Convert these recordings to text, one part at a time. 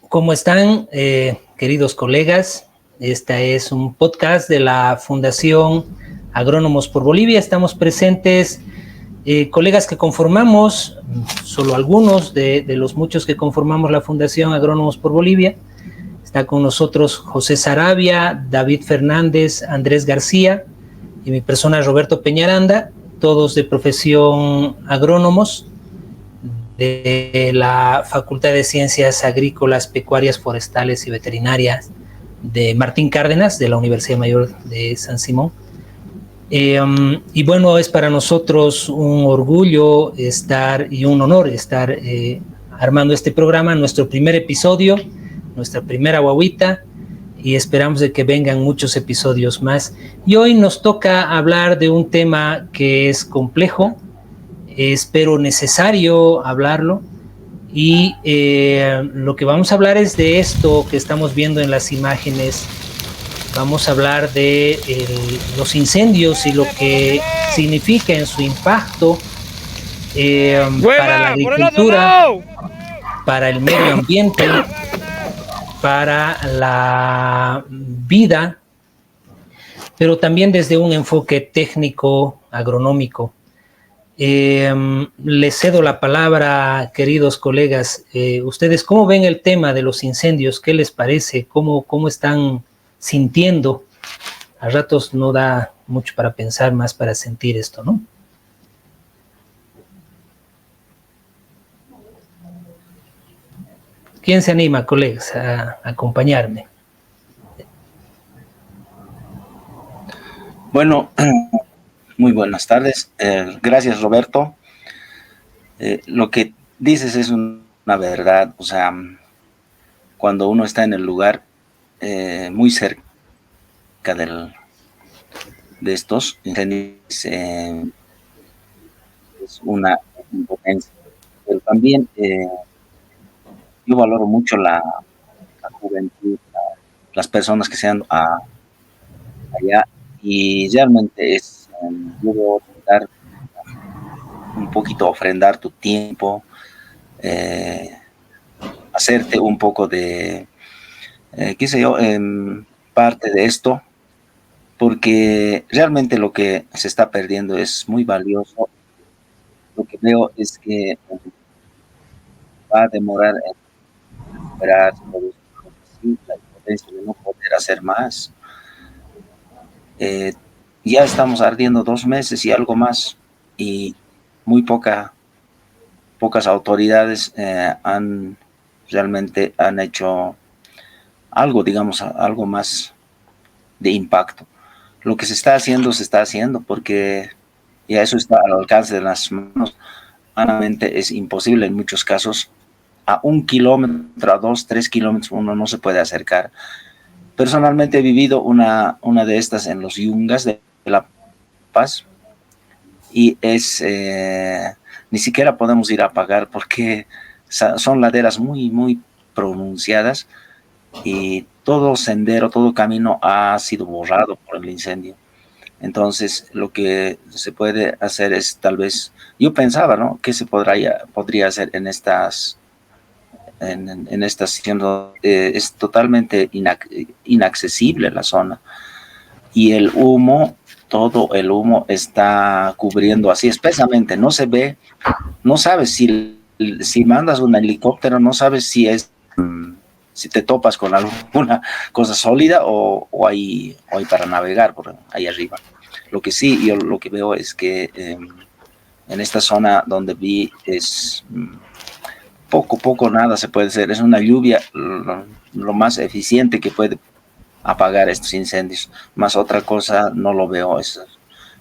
¿Cómo están, queridos colegas? Este es un podcast de la Fundación Agrónomos por Bolivia. Estamos presentes colegas que conformamos, solo algunos de los muchos que conformamos la Fundación Agrónomos por Bolivia. Está con nosotros José Sarabia, David Fernández, Andrés García y mi persona Roberto Peñaranda, todos de profesión agrónomos de la Facultad de Ciencias Agrícolas, Pecuarias, Forestales y Veterinarias de Martín Cárdenas, de la Universidad Mayor de San Simón. Y bueno, es para nosotros un orgullo y un honor estar armando este programa, nuestro primer episodio, nuestra primera guaguita, y esperamos de que vengan muchos episodios más. Y hoy nos toca hablar de un tema que es complejo, espero necesario hablarlo, y lo que vamos a hablar es de esto que estamos viendo en las imágenes. Vamos a hablar de los incendios y lo que significa en su impacto para la agricultura, para el medio ambiente, para la vida, pero también desde un enfoque técnico, agronómico. Les cedo la palabra, queridos colegas. ¿Ustedes cómo ven el tema de los incendios? ¿Qué les parece? ¿Cómo están sintiendo? A ratos no da mucho para pensar, más para sentir esto, ¿no? ¿Quién se anima, colegas, a acompañarme? Bueno, muy buenas tardes. Gracias, Roberto. Lo que dices es una verdad. O sea, cuando uno está en el lugar muy cerca de estos incendios, es una impotencia. Pero también yo valoro mucho la juventud, las personas que se han allá, y realmente yo debo dar un poquito, ofrendar tu tiempo, hacerte un poco de, qué sé yo, parte de esto, porque realmente lo que se está perdiendo es muy valioso. Lo que veo es que va a demorar en recuperar todo esto, la impotencia de no poder hacer más. Ya estamos ardiendo 2 meses y algo más, y muy pocas autoridades realmente han hecho algo, digamos, algo más de impacto. Lo que se está haciendo porque ya eso está al alcance de las manos. Realmente es imposible en muchos casos. A 1 kilómetro, a 2, 3 kilómetros uno no se puede acercar. Personalmente he vivido una de estas en los Yungas de La Paz, y ni siquiera podemos ir a apagar porque son laderas muy, muy pronunciadas, y todo sendero, todo camino ha sido borrado por el incendio. Entonces, lo que se puede hacer es, tal vez, yo pensaba, ¿no?, que se podría hacer en estas situaciones. Es totalmente inaccesible la zona, y el humo, todo el humo está cubriendo así espesamente, no se ve, no sabes si mandas un helicóptero, no sabes si te topas con alguna cosa sólida o hay para navegar por ahí arriba. Lo que sí, yo lo que veo es que en esta zona donde vi es poco nada se puede hacer. Es una lluvia lo más eficiente que puede apagar estos incendios. Más otra cosa no lo veo. Esa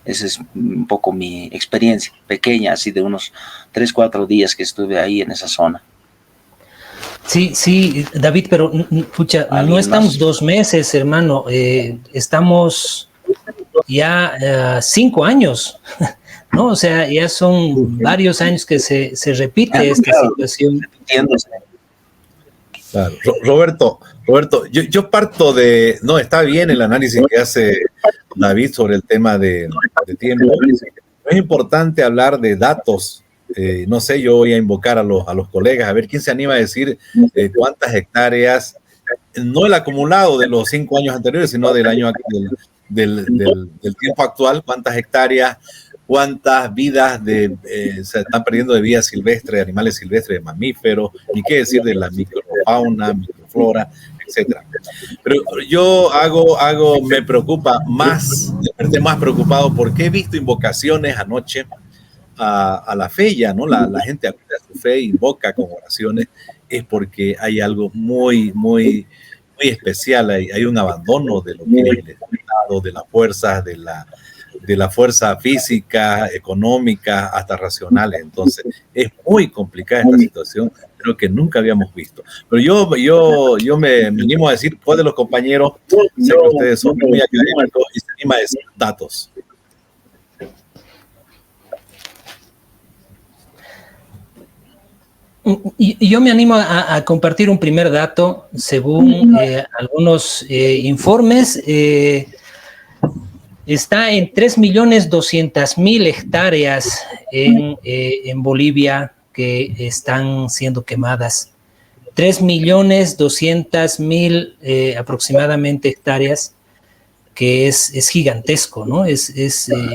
es un poco mi experiencia pequeña, así de unos 3-4 días que estuve ahí en esa zona. Sí, David, pero pucha, no estamos más 2 meses, hermano, estamos ya 5 años, ¿no? O sea, ya son varios años que se repite esta situación. Claro. Roberto, yo parto de... No, está bien el análisis que hace David sobre el tema de tiempo. Es importante hablar de datos no sé, yo voy a invocar a los colegas, a ver quién se anima a decir cuántas hectáreas, no el acumulado de los 5 años anteriores, sino del año del tiempo actual, cuántas hectáreas, cuántas vidas se están perdiendo de vida silvestre, de animales silvestres, de mamíferos, ni qué decir de la microfauna, microflora, etcétera. Pero yo me preocupa más, estoy más preocupado porque he visto invocaciones anoche a la fe ya, ¿no? La gente acude a su fe, invoca con oraciones, es porque hay algo muy, muy, muy especial, hay un abandono de lo que es el Estado, de las fuerzas, de la fuerza física, económica, hasta racionales. Entonces, es muy complicada esta situación, creo que nunca habíamos visto. Pero yo me animo a decir, pues de los compañeros, sé que ustedes son muy académicos y se anima a decir datos. Y yo me animo a compartir un primer dato. Según algunos informes, está en 3.200.000 hectáreas en Bolivia que están siendo quemadas. 3.200.000 aproximadamente hectáreas, que es gigantesco, ¿no?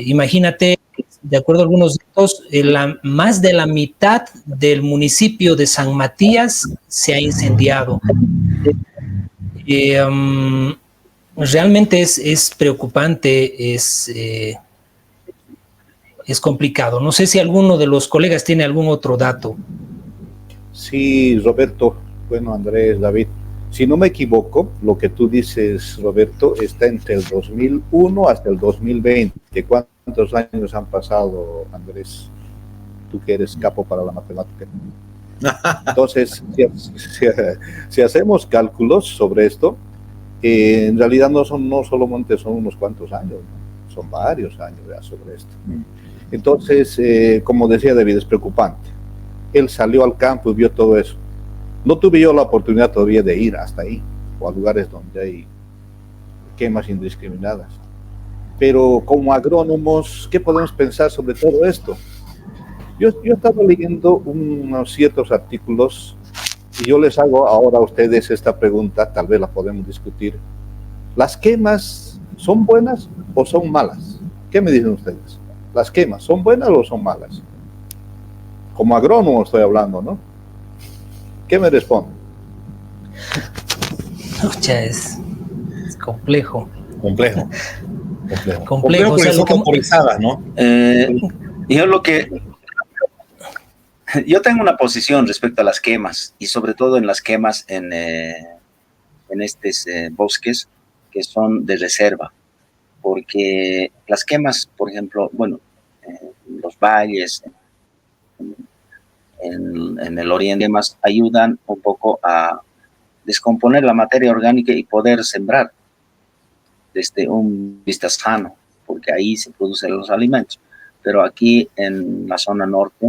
Imagínate, de acuerdo a algunos datos, más de la mitad del municipio de San Matías se ha incendiado. Realmente es preocupante, es complicado. No sé si alguno de los colegas tiene algún otro dato. Sí, Roberto, bueno, Andrés, David, si no me equivoco, lo que tú dices, Roberto, está entre el 2001 hasta el 2020. ¿Cuántos años han pasado, Andrés? Tú que eres capo para la matemática. Entonces, si hacemos cálculos sobre esto, en realidad no solamente son unos cuantos años, ¿no? Son varios años ya sobre esto. Entonces, como decía David, es preocupante. Él salió al campo y vio todo eso. No tuve yo la oportunidad todavía de ir hasta ahí, o a lugares donde hay quemas indiscriminadas. Pero como agrónomos, ¿qué podemos pensar sobre todo esto? Yo he estado leyendo unos ciertos artículos y yo les hago ahora a ustedes esta pregunta, tal vez la podemos discutir. ¿Las quemas son buenas o son malas? ¿Qué me dicen ustedes? ¿Las quemas son buenas o son malas? Como agrónomo estoy hablando, ¿no? ¿Qué me responde? Es complejo. Complejo Complejo, porque o sea, son autorizadas, ¿no? Yo tengo una posición respecto a las quemas, y sobre todo en las quemas en estos bosques que son de reserva, porque las quemas, por ejemplo, bueno, los valles, en el oriente, más ayudan un poco a descomponer la materia orgánica y poder sembrar desde un vista sano, porque ahí se producen los alimentos. Pero aquí en la zona norte,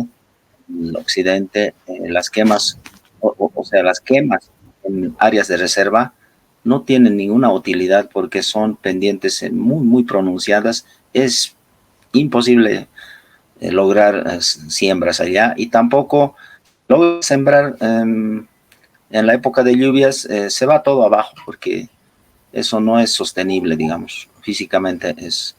en el occidente, las quemas, o sea, las quemas en áreas de reserva no tienen ninguna utilidad porque son pendientes muy, muy pronunciadas. Es imposible lograr siembras allá, y tampoco lograr sembrar en la época de lluvias. Se va todo abajo porque eso no es sostenible, digamos, físicamente es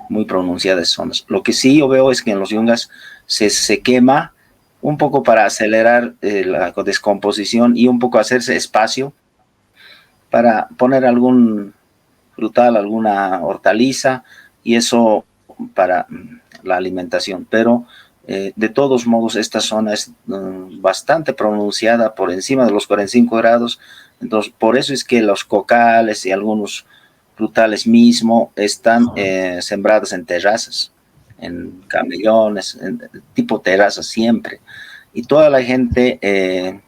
muy pronunciada esas zonas. Lo que sí yo veo es que en los yungas se quema un poco para acelerar la descomposición y un poco hacerse espacio para poner algún frutal, alguna hortaliza, y eso para la alimentación. Pero de todos modos esta zona es bastante pronunciada, por encima de los 45 grados, entonces por eso es que los cocales y algunos frutales mismo están sembrados en terrazas, en camellones, tipo terrazas siempre, y toda la gente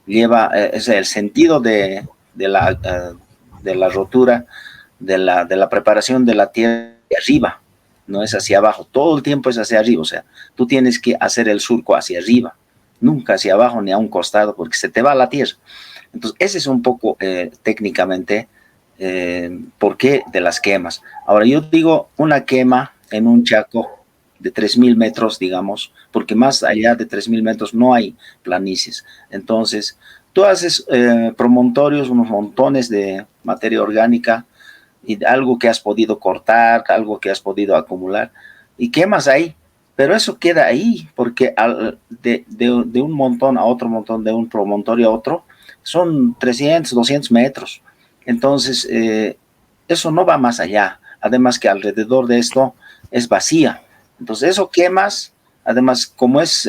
lleva el sentido de la rotura, de la preparación de la tierra de arriba, no es hacia abajo, todo el tiempo es hacia arriba. O sea, tú tienes que hacer el surco hacia arriba, nunca hacia abajo ni a un costado, porque se te va la tierra. Entonces, ese es un poco técnicamente por qué de las quemas. Ahora, yo digo, una quema en un chaco de 3.000 metros, digamos, porque más allá de 3.000 metros no hay planicies. Entonces, tú haces promontorios, unos montones de materia orgánica y algo que has podido cortar, algo que has podido acumular, y quemas ahí, pero eso queda ahí, porque de un montón a otro montón, de un promontorio a otro, son 300, 200 metros. Entonces, eso no va más allá. Además que alrededor de esto es vacía. Entonces, eso quemas, además, como es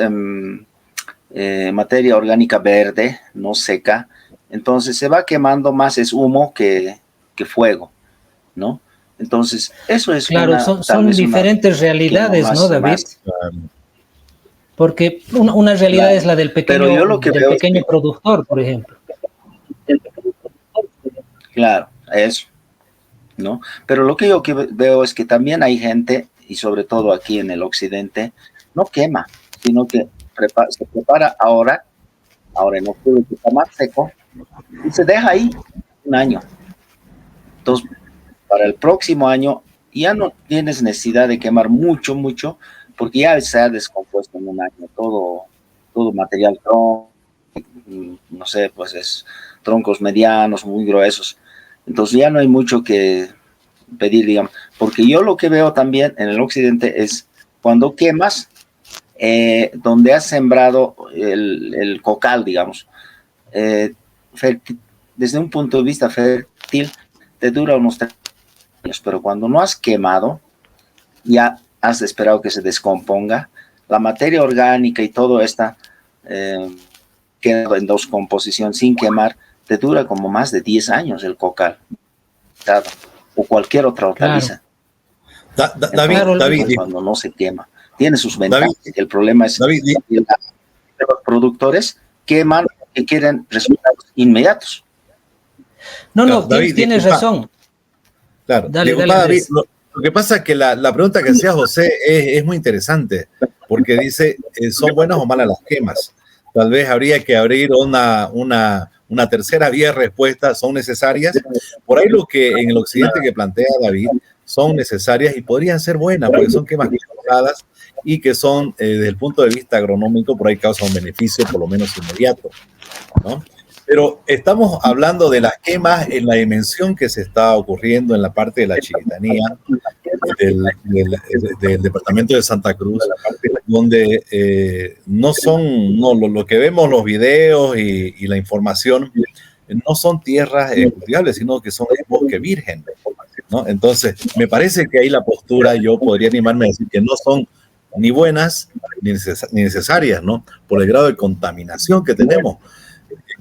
materia orgánica verde, no seca, entonces se va quemando más, es humo que fuego, ¿no? Entonces, eso es claro, son diferentes realidades, más, ¿no, David? Porque una realidad claro, es la del pequeño productor, por ejemplo. Claro, eso, ¿no? Pero lo que yo veo es que también hay gente, y sobre todo aquí en el occidente, no quema, sino que se prepara ahora en octubre, que está más seco, y se deja ahí un año. Entonces, para el próximo año ya no tienes necesidad de quemar mucho, porque ya se ha descompuesto en un año todo material, no sé, pues es troncos medianos, muy gruesos. Entonces ya no hay mucho que pedir, digamos, porque yo lo que veo también en el occidente es cuando quemas, donde has sembrado el cocal, digamos, desde un punto de vista fértil, te dura unos 3 años, pero cuando no has quemado, ya has esperado que se descomponga, la materia orgánica y todo esta queda en descomposición sin quemar, te dura como más de 10 años el cocal, o cualquier otra hortaliza. Claro. David, cuando no se quema. Tiene sus ventajas. El problema es que los productores queman y quieren resultados inmediatos. No, David, tienes razón. Claro, dale, David, lo que pasa es que la pregunta que hacía José es muy interesante, porque dice, ¿son buenas o malas las quemas? Tal vez habría que abrir una tercera vía de respuesta. ¿Son necesarias? Por ahí lo que en el occidente que plantea David son necesarias y podrían ser buenas, porque son quemas controladas y que son, desde el punto de vista agronómico, por ahí causan un beneficio por lo menos inmediato, ¿no? Pero estamos hablando de las quemas en la dimensión que se está ocurriendo en la parte de la Chiquitanía, del departamento de Santa Cruz, donde lo que vemos los videos y la información no son tierras cultivables, sino que son bosque virgen, ¿no? Entonces, me parece que ahí la postura, yo podría animarme a decir que no son ni buenas ni necesarias, ¿no? Por el grado de contaminación que tenemos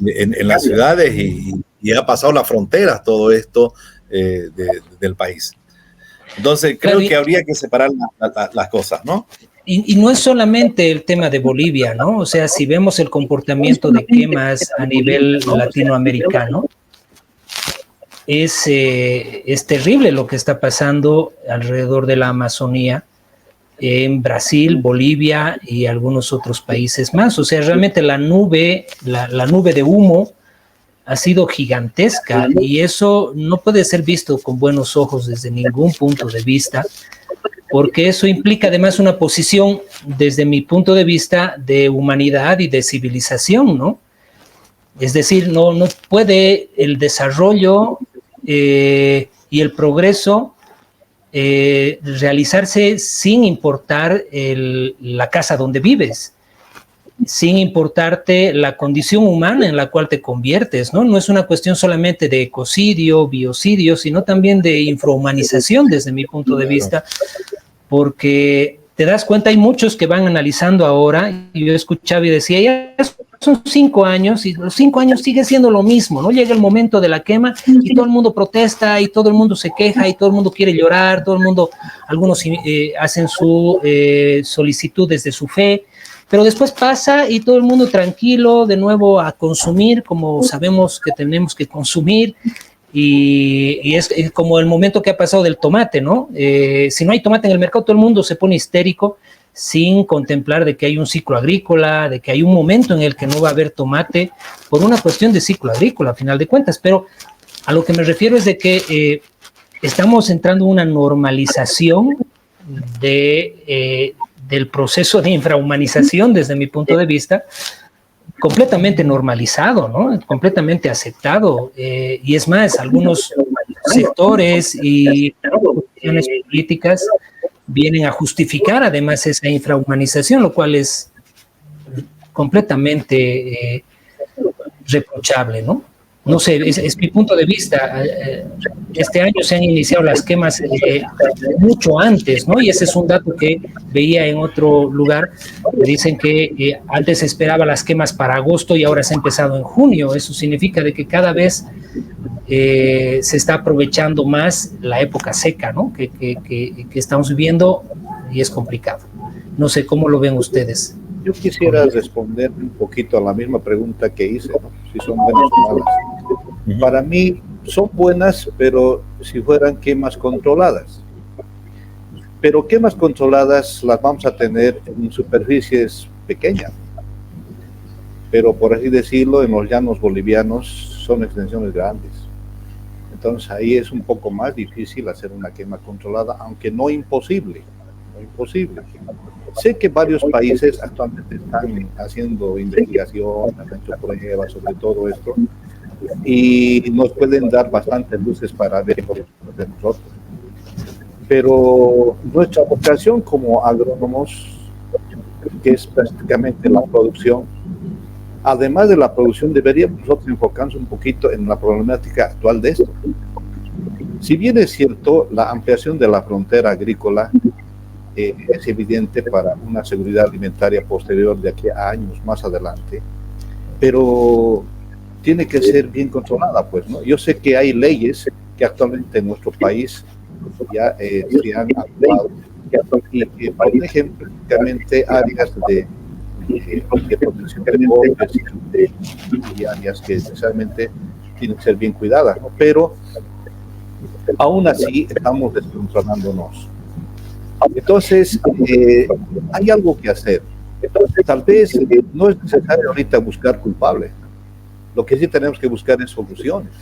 en las ciudades y ha pasado las fronteras todo esto del país. Entonces, creo que habría que separar las cosas, ¿no? Y no es solamente el tema de Bolivia, ¿no? O sea, si vemos el comportamiento de quemas a nivel latinoamericano, es terrible lo que está pasando alrededor de la Amazonía, en Brasil, Bolivia y algunos otros países más. O sea, realmente la nube de humo ha sido gigantesca y eso no puede ser visto con buenos ojos desde ningún punto de vista, porque eso implica además una posición, desde mi punto de vista, de humanidad y de civilización, ¿no? Es decir, no puede el desarrollo y el progreso realizarse sin importar la casa donde vives, sin importarte la condición humana en la cual te conviertes, ¿no? No es una cuestión solamente de ecocidio, biocidio, sino también de infrahumanización desde mi punto de vista, porque te das cuenta, hay muchos que van analizando ahora, y yo escuchaba y decía, ya son 5 años, y los 5 años sigue siendo lo mismo, ¿no? Llega el momento de la quema y todo el mundo protesta, y todo el mundo se queja, y todo el mundo quiere llorar, algunos hacen su solicitud desde su fe, pero después pasa y todo el mundo tranquilo, de nuevo a consumir, como sabemos que tenemos que consumir, y es como el momento que ha pasado del tomate, ¿no? Si no hay tomate en el mercado, todo el mundo se pone histérico, sin contemplar de que hay un ciclo agrícola, de que hay un momento en el que no va a haber tomate, por una cuestión de ciclo agrícola, a final de cuentas. Pero a lo que me refiero es de que estamos entrando en una normalización del proceso de infrahumanización, desde mi punto de vista, completamente normalizado, ¿no? Completamente aceptado. Y es más, algunos sectores y posiciones políticas vienen a justificar además esa infrahumanización, lo cual es completamente reprochable, ¿no? No sé, es mi punto de vista. Este año se han iniciado las quemas mucho antes, ¿no? Y ese es un dato que veía en otro lugar. Me dicen que antes se esperaba las quemas para agosto y ahora se ha empezado en junio. Eso significa de que cada vez se está aprovechando más la época seca, ¿no? Que estamos viviendo y es complicado. No sé cómo lo ven ustedes. Yo quisiera responder un poquito a la misma pregunta que hice, ¿no? Si son buenas o malas. Para mí son buenas, pero si fueran quemas controladas. Pero quemas controladas las vamos a tener en superficies pequeñas. Pero por así decirlo, en los llanos bolivianos son extensiones grandes. Entonces ahí es un poco más difícil hacer una quema controlada, aunque no imposible. No imposible. Sé que varios países actualmente están haciendo investigación, han hecho pruebas sobre todo esto, y nos pueden dar bastantes luces para ver de nosotros. Pero nuestra vocación como agrónomos, que es prácticamente la producción, además de la producción, deberíamos nosotros enfocarnos un poquito en la problemática actual de esto. Si bien es cierto, la ampliación de la frontera agrícola es evidente para una seguridad alimentaria posterior de aquí a años más adelante, pero tiene que ser bien controlada, pues, ¿no? Yo sé que hay leyes que actualmente en nuestro país ya se han aprobado y que, por ejemplo, prácticamente áreas de protección de bosques y áreas que necesariamente tienen que ser bien cuidadas, ¿no? Pero aún así estamos descontrolándonos. Entonces, hay algo que hacer. Entonces, tal vez no es necesario ahorita buscar culpables. Lo que sí tenemos que buscar es soluciones.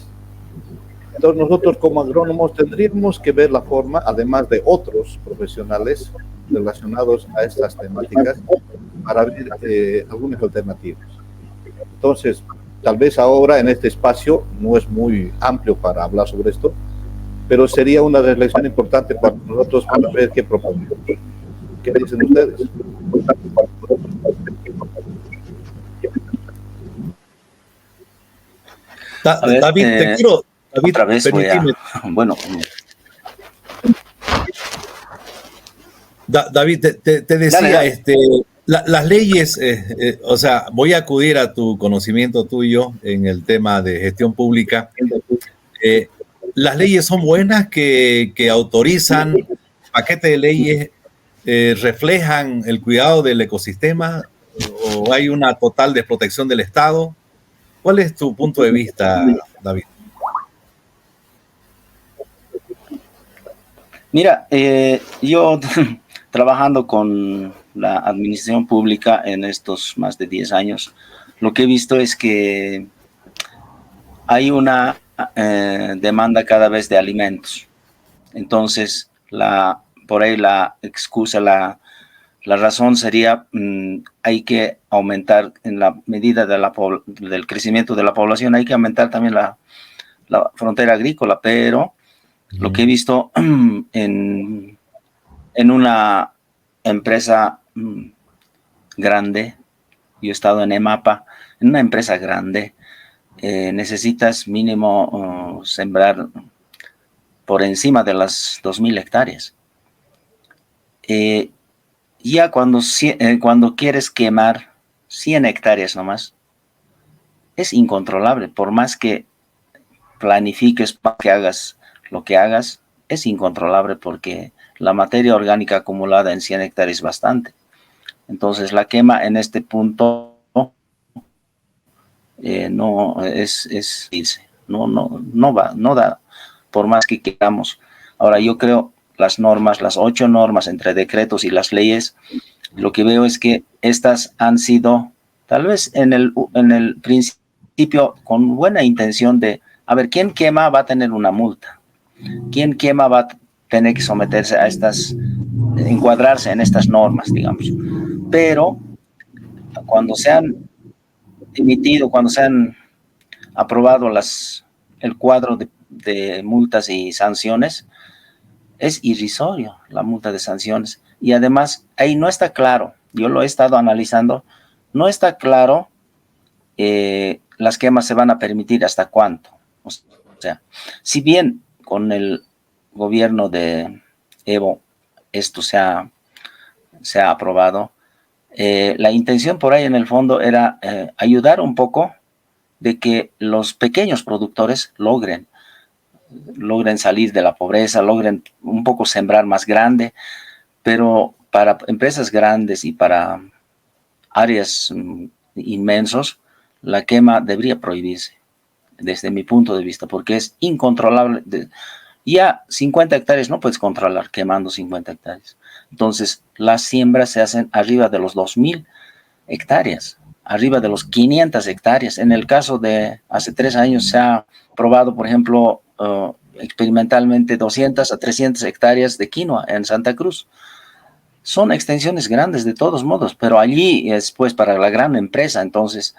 Entonces, nosotros como agrónomos tendríamos que ver la forma, además de otros profesionales relacionados a estas temáticas, para ver algunas alternativas. Entonces, tal vez ahora en este espacio no es muy amplio para hablar sobre esto, pero sería una reflexión importante para nosotros para ver qué proponemos. ¿Qué dicen ustedes? David, te quiero... David, otra vez bueno. David, te decía, dale. Las leyes, o sea, voy a acudir a tu conocimiento tuyo en el tema de gestión pública. Las leyes son buenas que autorizan, paquete de leyes reflejan el cuidado del ecosistema o hay una total desprotección del Estado. ¿Cuál es tu punto de vista, David? Mira, yo trabajando con la administración pública en estos más de 10 años, lo que he visto es que hay una demanda cada vez de alimentos. Entonces, por ahí la excusa, la razón sería hay que aumentar en la medida del crecimiento de la población, hay que aumentar también la frontera agrícola, pero lo que he visto en una empresa grande, yo he estado en EMAPA, en una empresa grande, necesitas mínimo sembrar por encima de las 2.000 hectáreas. Ya cuando quieres quemar 100 hectáreas nomás, es incontrolable. Por más que planifiques para que hagas lo que hagas, es incontrolable porque la materia orgánica acumulada en 100 hectáreas es bastante. Entonces la quema en este punto no da, por más que queramos. Ahora yo creo las 8 normas entre decretos y las leyes, lo que veo es que estas han sido, tal vez en el principio, con buena intención de, a ver, ¿quién quema va a tener una multa? ¿Quién quema va a tener que someterse a estas encuadrarse en estas normas, digamos. Pero cuando se han emitido, cuando se han aprobado el cuadro de multas y sanciones, es irrisorio la multa de sanciones. Y además, ahí no está claro, yo lo he estado analizando, no está claro las quemas se van a permitir hasta cuánto. O sea, si bien con el gobierno de Evo esto se ha aprobado, la intención por ahí en el fondo era ayudar un poco de que los pequeños productores logren salir de la pobreza, logren un poco sembrar más grande, pero para empresas grandes y para áreas inmensos, la quema debería prohibirse, desde mi punto de vista, porque es incontrolable. Ya 50 hectáreas no puedes controlar quemando 50 hectáreas. Entonces, las siembras se hacen arriba de los 2.000 hectáreas, arriba de los 500 hectáreas. En el caso de hace 3 años se ha probado, por ejemplo, experimentalmente 200 a 300 hectáreas de quinoa en Santa Cruz. Son extensiones grandes de todos modos, pero allí es pues para la gran empresa. Entonces,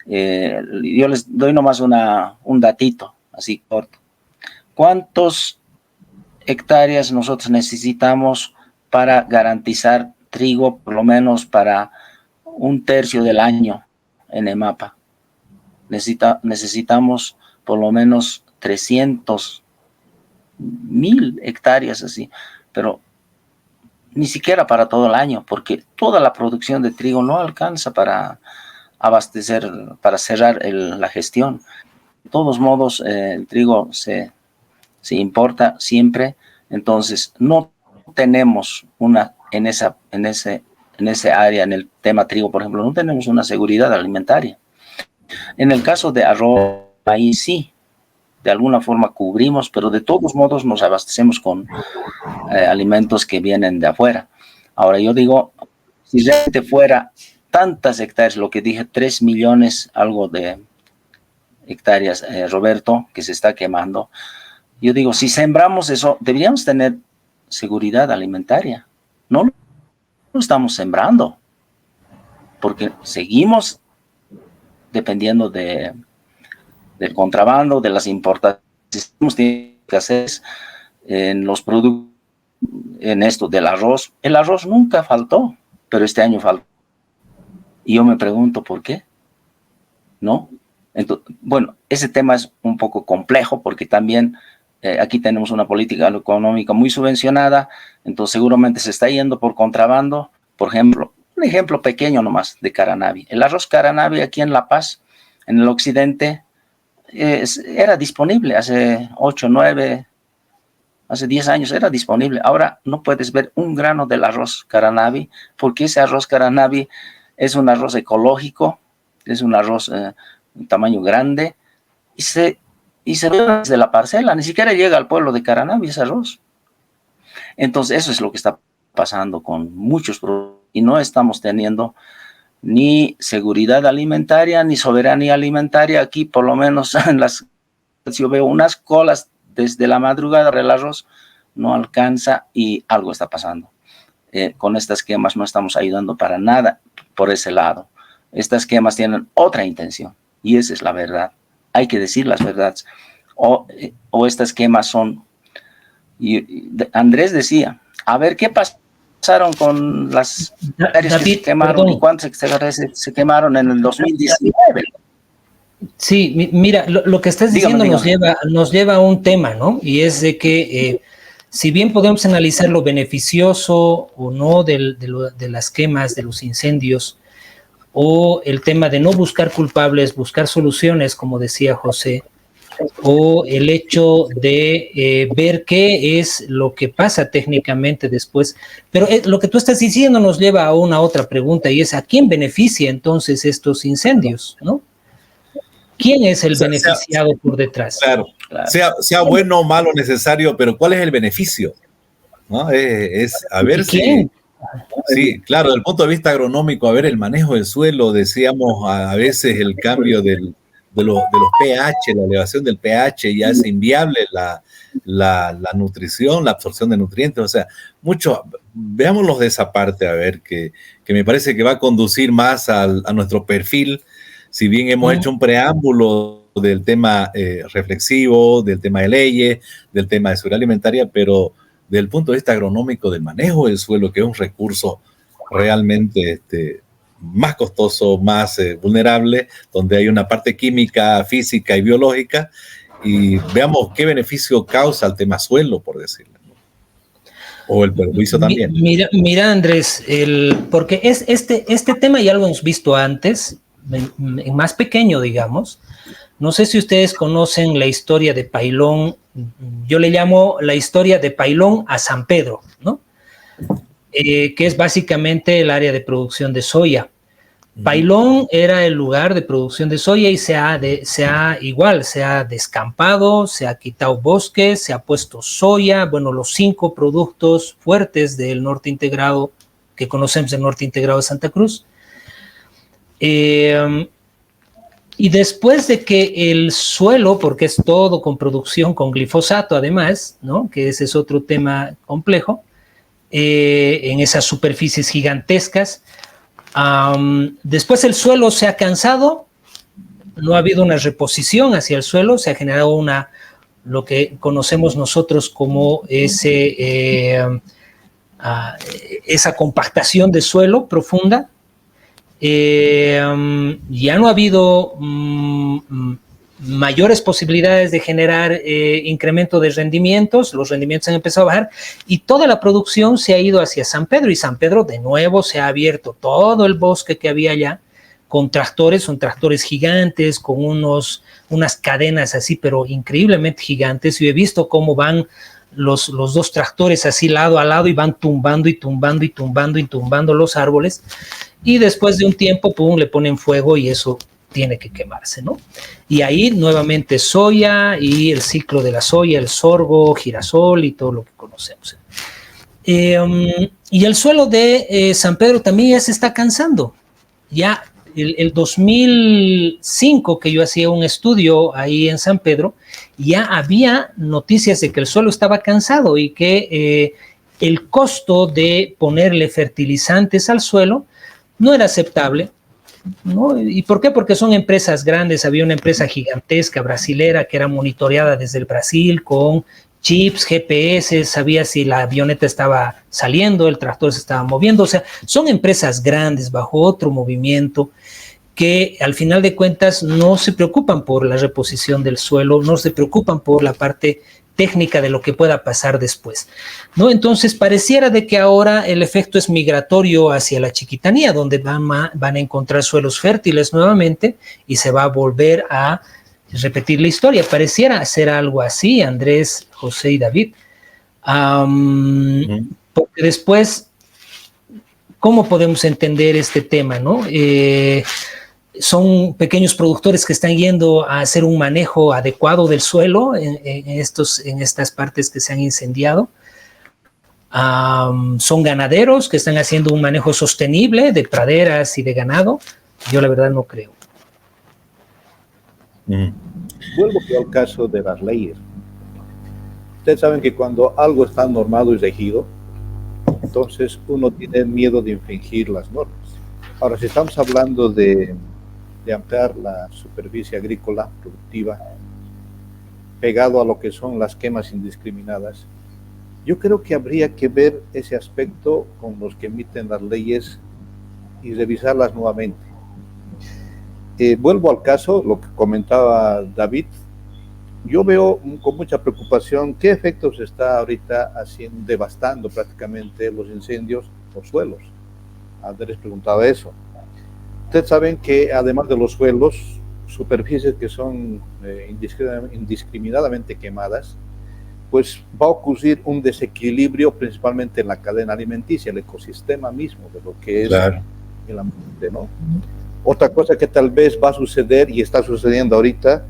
yo les doy nomás un datito, así corto. ¿Cuántos hectáreas nosotros necesitamos para garantizar trigo, por lo menos para 1/3 del año en EMAPA? Necesitamos por lo menos 300.000 hectáreas así, pero ni siquiera para todo el año, porque toda la producción de trigo no alcanza para abastecer, para cerrar la gestión. De todos modos, el trigo se importa siempre, entonces no tenemos en ese área, en el tema trigo, por ejemplo, no tenemos una seguridad alimentaria. En el caso de arroz, ahí sí, de alguna forma cubrimos, pero de todos modos nos abastecemos con alimentos que vienen de afuera. Ahora yo digo, si realmente fuera tantas hectáreas, lo que dije, 3 millones, algo de hectáreas, Roberto, que se está quemando, yo digo, si sembramos eso, deberíamos tener seguridad alimentaria. No lo estamos sembrando, porque seguimos dependiendo del contrabando, de las importaciones. Tiene que hacer en los productos, en esto del arroz. El arroz nunca faltó, pero este año faltó. Y yo me pregunto por qué, ¿no? Entonces, bueno, ese tema es un poco complejo porque también aquí tenemos una política económica muy subvencionada, entonces seguramente se está yendo por contrabando. Por ejemplo, un ejemplo pequeño nomás de Caranavi. El arroz Caranavi aquí en La Paz, en el occidente, era disponible hace 8, 9, hace 10 años era disponible. Ahora no puedes ver un grano del arroz Caranavi, porque ese arroz Caranavi es un arroz ecológico, es un arroz de tamaño grande, y se ve desde la parcela, ni siquiera llega al pueblo de Caranavi ese arroz. Entonces eso es lo que está pasando con muchos productos, y no estamos teniendo ni seguridad alimentaria, ni soberanía alimentaria. Aquí por lo menos yo veo unas colas desde la madrugada del arroz, no alcanza y algo está pasando. Con estas quemas no estamos ayudando para nada por ese lado. Estas quemas tienen otra intención y esa es la verdad. Hay que decir las verdades. O estas quemas son... Andrés decía, a ver qué pasaron con las hectáreas que se quemaron, perdón, y cuántas hectáreas se quemaron en el 2019. Sí, mira, lo que estás diciendo nos lleva a un tema, ¿no? Y es de que si bien podemos analizar lo beneficioso o no de las quemas, de los incendios, o el tema de no buscar culpables, buscar soluciones, como decía José, o el hecho de ver qué es lo que pasa técnicamente después. Pero lo que tú estás diciendo nos lleva a una otra pregunta, y es ¿a quién beneficia entonces estos incendios, no? ¿Quién es el beneficiado por detrás? Claro. Sea bueno o malo, necesario, pero ¿cuál es el beneficio? ¿No? Es a ver si... Sí, claro, desde el punto de vista agronómico, a ver, el manejo del suelo, decíamos a veces el cambio de los pH, la elevación del pH ya es inviable la nutrición, la absorción de nutrientes, o sea, veámoslos de esa parte, a ver, que me parece que va a conducir más a nuestro perfil, si bien hemos hecho un preámbulo del tema reflexivo, del tema de leyes, del tema de seguridad alimentaria, pero del punto de vista agronómico del manejo del suelo, que es un recurso realmente más costoso, más vulnerable, donde hay una parte química, física y biológica, y veamos qué beneficio causa el tema suelo, por decirlo, ¿no? O el perjuicio también. Mira Andrés, porque este tema ya lo hemos visto antes, en más pequeño, digamos. No sé si ustedes conocen la historia de Pailón, yo le llamo la historia de Pailón a San Pedro, ¿no? Que es básicamente el área de producción de soya. Pailón era el lugar de producción de soya y se ha descampado, se ha quitado bosques, se ha puesto soya, bueno, los 5 productos fuertes del norte integrado, que conocemos del norte integrado de Santa Cruz. Y después de que el suelo, porque es todo con producción con glifosato además, ¿no? Que ese es otro tema complejo, en esas superficies gigantescas, después el suelo se ha cansado, no ha habido una reposición hacia el suelo, se ha generado lo que conocemos nosotros como esa compactación de suelo profunda. Ya no ha habido mayores posibilidades de generar incremento de rendimientos, los rendimientos han empezado a bajar y toda la producción se ha ido hacia San Pedro, y San Pedro de nuevo se ha abierto todo el bosque que había allá con tractores, son tractores gigantes, con unas cadenas así, pero increíblemente gigantes. Yo he visto cómo van los 2 tractores así lado a lado y van tumbando y tumbando y tumbando y tumbando los árboles, y después de un tiempo, pum, le ponen fuego y eso tiene que quemarse, ¿no? Y ahí nuevamente soya y el ciclo de la soya, el sorgo, girasol y todo lo que conocemos. Y el suelo de San Pedro también ya se está cansando. Ya el 2005 que yo hacía un estudio ahí en San Pedro, ya había noticias de que el suelo estaba cansado y que el costo de ponerle fertilizantes al suelo no era aceptable, ¿no? ¿Y por qué? Porque son empresas grandes. Había una empresa gigantesca brasilera que era monitoreada desde el Brasil con chips, GPS, sabía si la avioneta estaba saliendo, el tractor se estaba moviendo. O sea, son empresas grandes bajo otro movimiento que al final de cuentas no se preocupan por la reposición del suelo, no se preocupan por la parte técnica de lo que pueda pasar después, ¿no? Entonces pareciera de que ahora el efecto es migratorio hacia la Chiquitanía, donde van a encontrar suelos fértiles nuevamente y se va a volver a repetir la historia. Pareciera ser algo así, Andrés, José y David, porque después, ¿cómo podemos entender este tema, no? Son pequeños productores que están yendo a hacer un manejo adecuado del suelo en estas partes que se han incendiado. Son ganaderos que están haciendo un manejo sostenible de praderas y de ganado. Yo la verdad no creo. Vuelvo al caso de las leyes. Ustedes saben que cuando algo está normado y regido, entonces uno tiene miedo de infringir las normas. Ahora, si estamos hablando de ampliar la superficie agrícola productiva pegado a lo que son las quemas indiscriminadas, yo creo que habría que ver ese aspecto con los que emiten las leyes y revisarlas nuevamente. Vuelvo al caso, lo que comentaba David. Yo veo con mucha preocupación qué efectos está ahorita devastando prácticamente los incendios los suelos. Andrés preguntaba eso. Ustedes saben que además de los suelos, superficies que son indiscriminadamente quemadas, pues va a ocurrir un desequilibrio principalmente en la cadena alimenticia, el ecosistema mismo de lo que es el ambiente, ¿no? Otra cosa que tal vez va a suceder y está sucediendo ahorita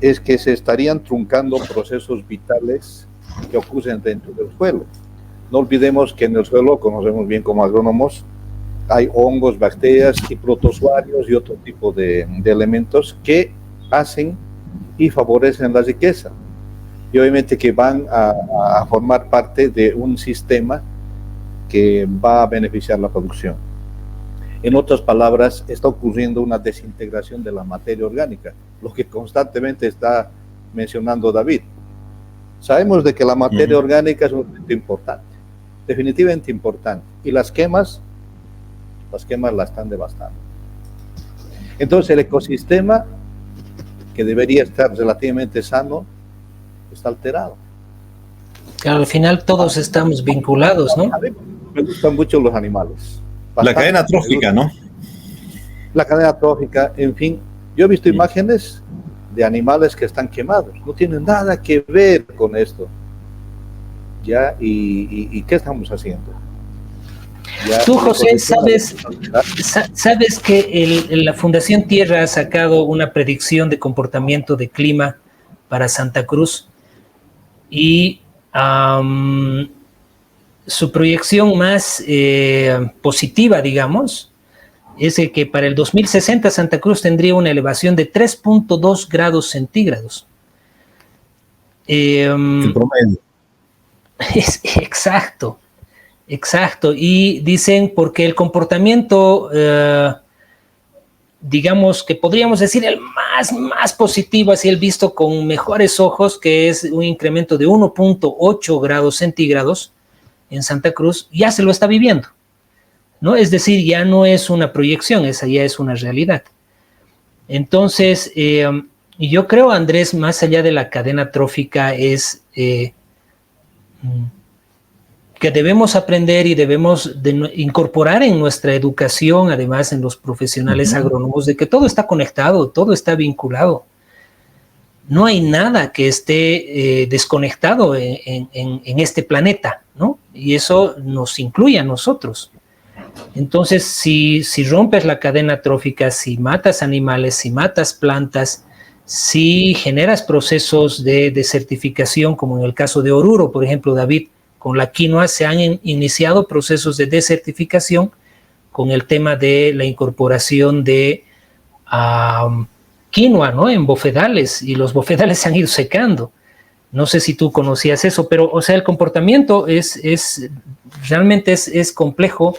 es que se estarían truncando procesos vitales que ocurren dentro del suelo. No olvidemos que en el suelo, conocemos bien como agrónomos, hay hongos, bacterias y protozoarios y otro tipo de elementos que hacen y favorecen la riqueza. Y obviamente que van a formar parte de un sistema que va a beneficiar la producción. En otras palabras, está ocurriendo una desintegración de la materia orgánica, lo que constantemente está mencionando David. Sabemos de que la materia orgánica es un elemento importante, definitivamente importante, y las quemas la están devastando. Entonces el ecosistema, que debería estar relativamente sano, está alterado. Claro, al final todos estamos vinculados, ¿no? A mí me gustan mucho los animales. Bastante. La cadena trófica, ¿no? La cadena trófica, en fin. Yo he visto imágenes de animales que están quemados. No tienen nada que ver con esto. ¿Ya? ¿Y qué estamos haciendo? Ya, tú, José, sabes que la Fundación Tierra ha sacado una predicción de comportamiento de clima para Santa Cruz y su proyección más positiva, digamos, es de que para el 2060 Santa Cruz tendría una elevación de 3.2 grados centígrados. El promedio. Exacto. Y dicen porque el comportamiento, digamos que podríamos decir el más positivo, así el visto con mejores ojos, que es un incremento de 1.8 grados centígrados en Santa Cruz, ya se lo está viviendo, ¿no? Es decir, ya no es una proyección, esa ya es una realidad. Entonces, yo creo, Andrés, más allá de la cadena trófica, es que debemos aprender y debemos incorporar en nuestra educación, además en los profesionales agrónomos, de que todo está conectado, todo está vinculado. No hay nada que esté desconectado en este planeta, ¿no? Y eso nos incluye a nosotros. Entonces, si rompes la cadena trófica, si matas animales, si matas plantas, si generas procesos de desertificación, como en el caso de Oruro, por ejemplo, David, con la quinoa se han iniciado procesos de desertificación con el tema de la incorporación de quinoa, ¿no? En bofedales, y los bofedales se han ido secando. No sé si tú conocías eso, pero, o sea, el comportamiento realmente es complejo,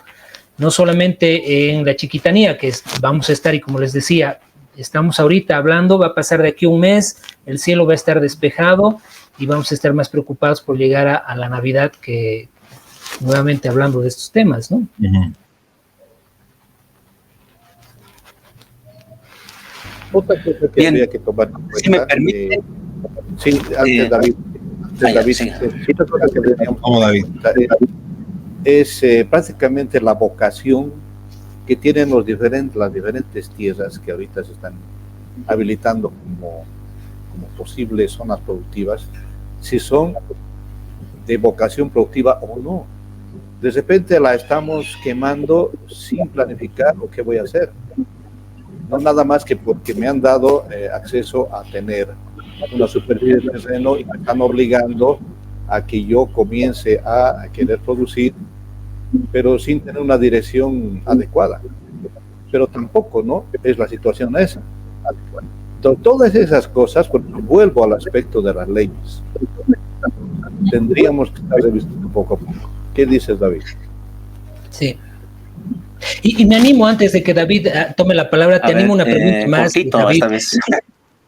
no solamente en la Chiquitanía, que vamos a estar, y como les decía, estamos ahorita hablando, va a pasar de aquí un mes, el cielo va a estar despejado, y vamos a estar más preocupados por llegar a la Navidad que nuevamente hablando de estos temas, ¿no? Otra cosa que habría que tomar en cuenta, si me permite. Sí, antes David. Sí. Otra cosa que deberíamos David. Es prácticamente la vocación que tienen las diferentes tierras que ahorita se están habilitando como posibles zonas productivas, si son de vocación productiva o no. De repente la estamos quemando sin planificar lo que voy a hacer. No nada más que porque me han dado acceso a tener una superficie de terreno y me están obligando a que yo comience a querer producir, pero sin tener una dirección adecuada. Pero tampoco, ¿no? Es la situación esa. Todas esas cosas, cuando vuelvo al aspecto de las leyes, tendríamos que estar revisando poco a poco. ¿Qué dices, David? Sí. Y me animo, antes de que David tome la palabra, te animo una pregunta más. David, esta vez.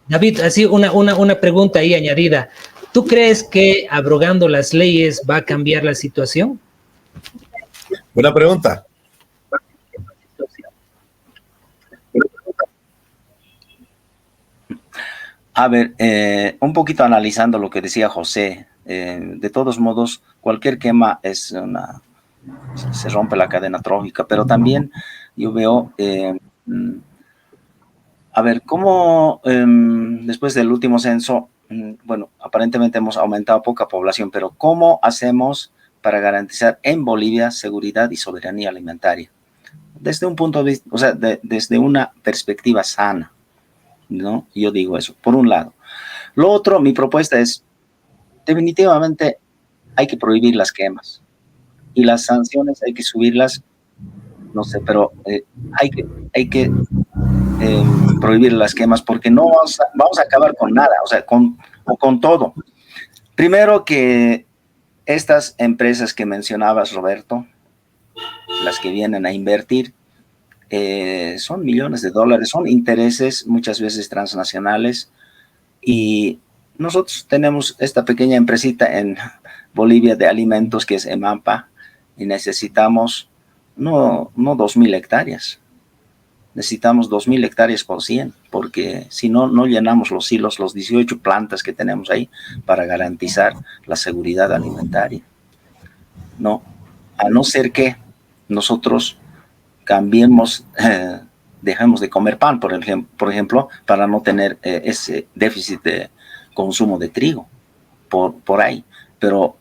David, así una pregunta ahí añadida. ¿Tú crees que abrogando las leyes va a cambiar la situación? Buena pregunta. A ver, un poquito analizando lo que decía José, de todos modos, cualquier quema se rompe la cadena trófica, pero también yo veo, a ver, cómo después del último censo, bueno, aparentemente hemos aumentado poca población, pero ¿cómo hacemos para garantizar en Bolivia seguridad y soberanía alimentaria? Desde un punto de vista, o sea, desde una perspectiva sana, ¿no? Yo digo eso, por un lado. Lo otro, mi propuesta es, definitivamente hay que prohibir las quemas y las sanciones hay que subirlas, no sé, pero hay que prohibir las quemas porque no vamos a acabar con nada, o sea, con todo. Primero que estas empresas que mencionabas, Roberto, las que vienen a invertir, son millones de dólares, son intereses muchas veces transnacionales, y nosotros tenemos esta pequeña empresita en Bolivia de alimentos que es EMAPA, y necesitamos no 2.000 hectáreas, necesitamos 2.000 hectáreas por 100, porque si no, no llenamos los silos, los 18 plantas que tenemos ahí para garantizar la seguridad alimentaria. No, a no ser que nosotros cambiemos, dejemos de comer pan, por ejemplo, para no tener ese déficit de consumo de trigo por ahí. Pero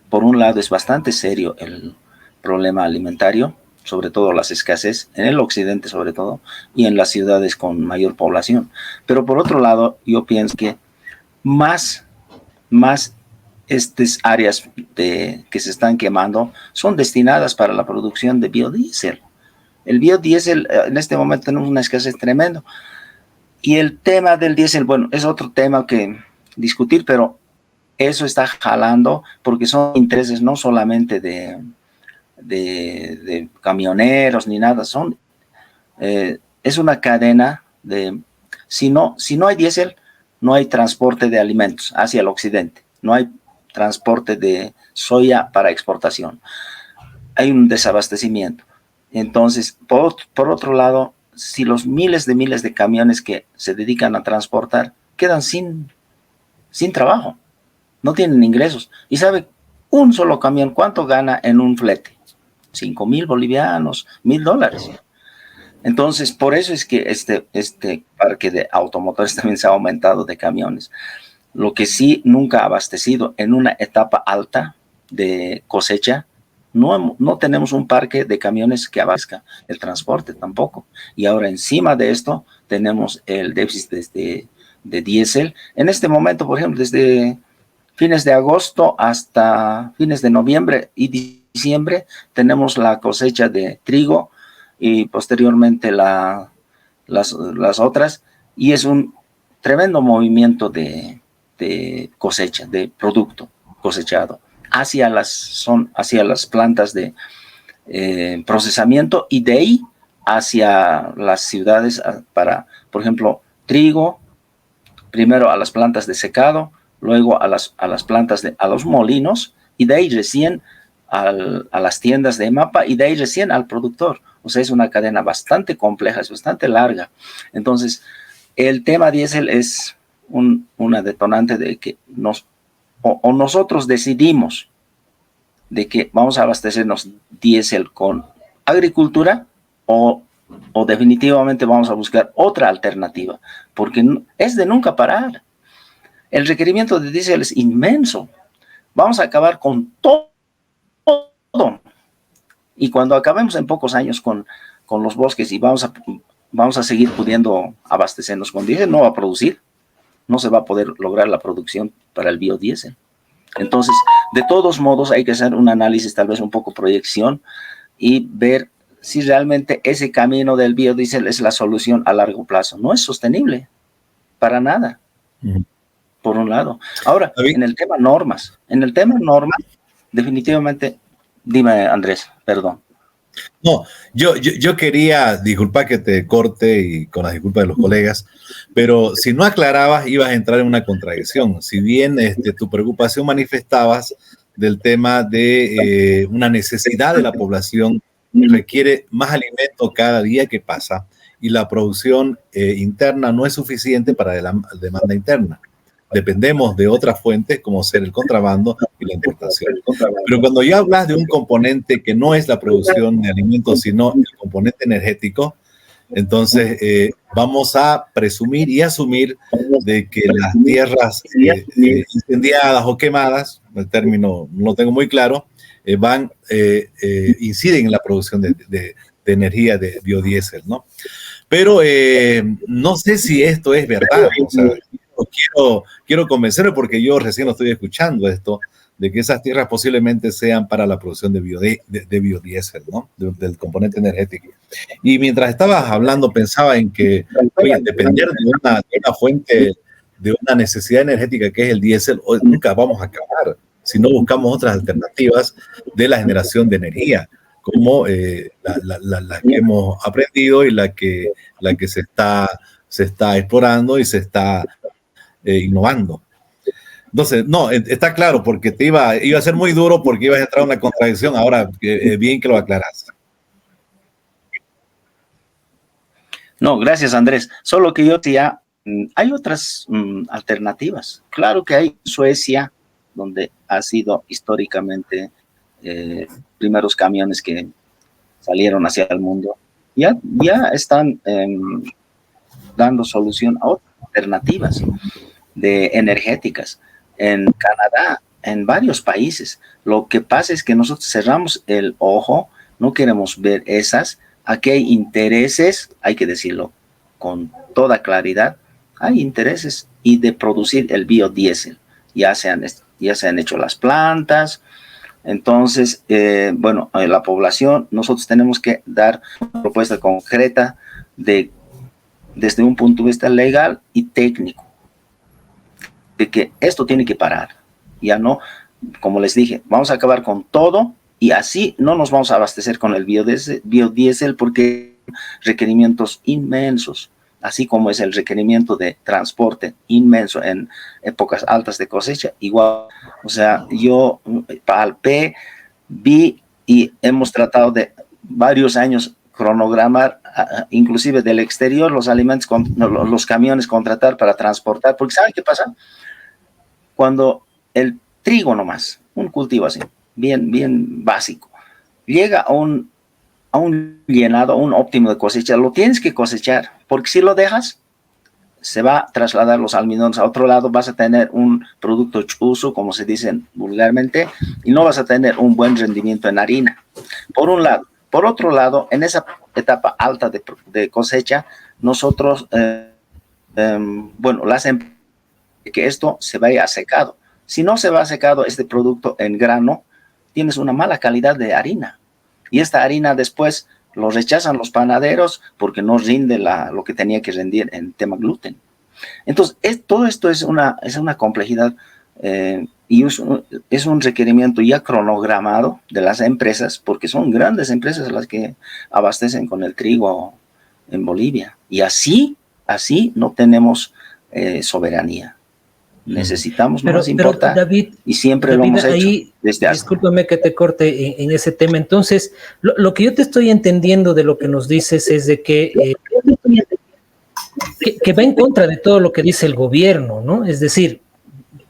por un lado es bastante serio el problema alimentario, sobre todo las escasez, en el occidente sobre todo, y en las ciudades con mayor población. Pero por otro lado, yo pienso que más estas áreas que se están quemando son destinadas para la producción de biodiesel. El biodiesel, en este momento tenemos una escasez tremenda. Y el tema del diésel, bueno, es otro tema que discutir, pero eso está jalando porque son intereses no solamente de camioneros ni nada, es una cadena de, si no hay diésel, no hay transporte de alimentos hacia el occidente, no hay transporte de soya para exportación, hay un desabastecimiento. Entonces, por otro lado, si los miles de camiones que se dedican a transportar quedan sin trabajo, no tienen ingresos, y sabe, un solo camión, ¿cuánto gana en un flete? 5,000 bolivianos, $1,000. Entonces, por eso es que este parque de automotores también se ha aumentado de camiones. Lo que sí nunca ha abastecido en una etapa alta de cosecha, no tenemos un parque de camiones que abastezca el transporte tampoco. Y ahora encima de esto tenemos el déficit de diésel. En este momento, por ejemplo, desde fines de agosto hasta fines de noviembre y diciembre tenemos la cosecha de trigo y posteriormente las otras, y es un tremendo movimiento de cosecha, de producto cosechado hacia las plantas de procesamiento, y de ahí hacia las ciudades para, por ejemplo, trigo, primero a las plantas de secado, luego a las plantas a los molinos, y de ahí recién a las tiendas de EMAPA, y de ahí recién al productor. O sea, es una cadena bastante compleja, es bastante larga. Entonces, el tema diésel es una detonante de que nosotros decidimos de que vamos a abastecernos diésel con agricultura, o definitivamente vamos a buscar otra alternativa, porque es de nunca parar. El requerimiento de diésel es inmenso. Vamos a acabar con todo. Y cuando acabemos en pocos años con los bosques y vamos a seguir pudiendo abastecernos con diésel, no va a producir. No se va a poder lograr la producción para el biodiesel. Entonces, de todos modos, hay que hacer un análisis, tal vez un poco proyección, y ver si realmente ese camino del biodiesel es la solución a largo plazo. No es sostenible, para nada, por un lado. Ahora, en el tema normas, definitivamente, dime, Andrés, perdón. No, yo quería, disculpa que te corte y con las disculpas de los colegas, pero si no aclarabas ibas a entrar en una contradicción. Si bien tu preocupación manifestabas del tema de una necesidad de la población que requiere más alimento cada día que pasa, y la producción interna no es suficiente para la demanda interna. Dependemos de otras fuentes como ser el contrabando y la importación. Pero cuando ya hablas de un componente que no es la producción de alimentos, sino el componente energético, entonces vamos a presumir y asumir de que las tierras incendiadas o quemadas, el término no lo tengo muy claro, inciden en la producción de energía de biodiesel, ¿no? Pero no sé si esto es verdad. O sea, quiero convencerme, porque yo recién lo estoy escuchando esto, de que esas tierras posiblemente sean para la producción de biodiesel, ¿no? Del componente energético. Y mientras estabas hablando pensaba en que, oye, depender de una fuente, de una necesidad energética que es el diésel, nunca vamos a acabar si no buscamos otras alternativas de la generación de energía. como la que hemos aprendido y la que se está explorando y se está innovando. Entonces, no, está claro, porque iba a ser muy duro porque ibas a entrar en una contradicción. Ahora, bien que lo aclaras. No, gracias, Andrés. Solo que yo decía, hay otras alternativas. Claro que hay Suecia, donde ha sido históricamente primeros camiones que salieron hacia el mundo. Ya están dando solución a otras alternativas energéticas. En Canadá, en varios países. Lo que pasa es que nosotros cerramos el ojo, no queremos ver esas. Aquí hay intereses, hay que decirlo con toda claridad, hay intereses y de producir el biodiesel. Ya se han hecho las plantas. Entonces, la población, nosotros tenemos que dar una propuesta concreta desde un punto de vista legal y técnico, de que esto tiene que parar. Ya no, como les dije, vamos a acabar con todo y así no nos vamos a abastecer con el biodiesel porque hay requerimientos inmensos, así como es el requerimiento de transporte inmenso en épocas altas de cosecha, igual. O sea, yo palpé, vi y hemos tratado de varios años cronogramar, inclusive del exterior, los alimentos, los camiones contratar para transportar, porque ¿saben qué pasa? Cuando el trigo nomás, un cultivo así, bien básico, llega a un llenado, a un óptimo de cosecha, lo tienes que cosechar, porque si lo dejas, se va a trasladar los almidones a otro lado, vas a tener un producto chuzo, como se dice vulgarmente, y no vas a tener un buen rendimiento en harina, por un lado. Por otro lado, en esa etapa alta de cosecha, nosotros, las empresas, que esto se vaya a secado. Si no se va a secado este producto en grano, tienes una mala calidad de harina. Y esta harina después lo rechazan los panaderos porque no rinde lo que tenía que rendir en tema gluten. Entonces, todo esto es una complejidad y es un requerimiento ya cronogramado de las empresas, porque son grandes empresas las que abastecen con el trigo en Bolivia. Y así no tenemos soberanía. Necesitamos más importar, David, y siempre lo hemos hecho desde hace. Discúlpame que te corte en ese tema. Entonces, lo que yo te estoy entendiendo de lo que nos dices es de que va en contra de todo lo que dice el gobierno, ¿no? Es decir,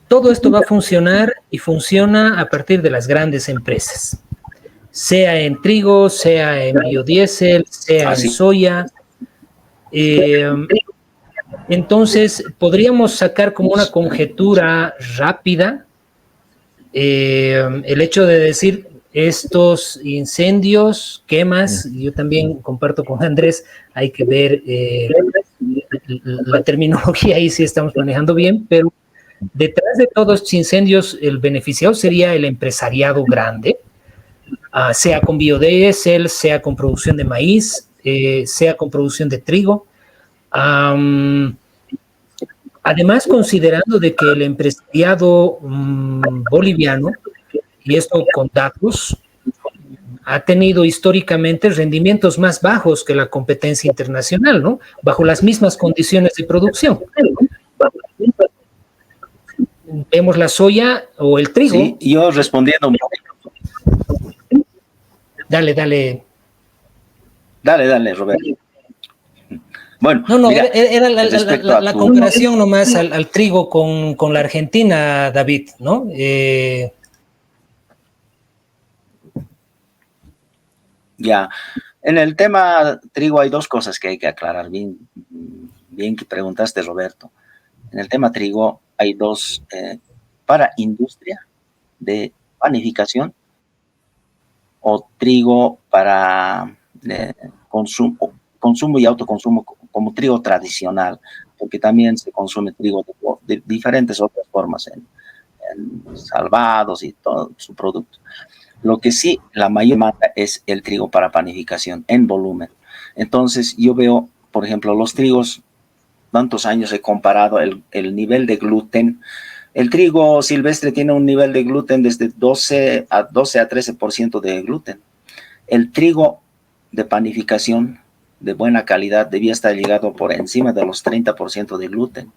todo esto va a funcionar y funciona a partir de las grandes empresas, sea en trigo, sea en biodiesel, sea en soya. Entonces, podríamos sacar como una conjetura rápida el hecho de decir estos incendios, quemas, yo también comparto con Andrés, hay que ver la terminología ahí si estamos manejando bien, pero detrás de todos estos incendios el beneficiado sería el empresariado grande, sea con biodiesel, sea con producción de maíz, sea con producción de trigo. Además, considerando de que el empresariado boliviano, y esto con datos, ha tenido históricamente rendimientos más bajos que la competencia internacional, ¿no? Bajo las mismas condiciones de producción. Vemos la soya o el trigo. Sí, yo respondiendo. Dale, Roberto. Bueno, mira, era la comparación nomás al trigo con la Argentina, David, ¿no? Ya, en el tema trigo hay dos cosas que hay que aclarar, bien que preguntaste, Roberto. En el tema trigo hay dos, para industria de panificación o trigo para consumo y autoconsumo como trigo tradicional, porque también se consume trigo de diferentes otras formas en salvados y todo su producto. Lo que sí, la mayor demanda es el trigo para panificación en volumen. Entonces, yo veo, por ejemplo, los trigos, tantos años he comparado el nivel de gluten. El trigo silvestre tiene un nivel de gluten desde 12 a 13% de gluten. El trigo de panificación de buena calidad debía estar llegado por encima de los 30% de gluten.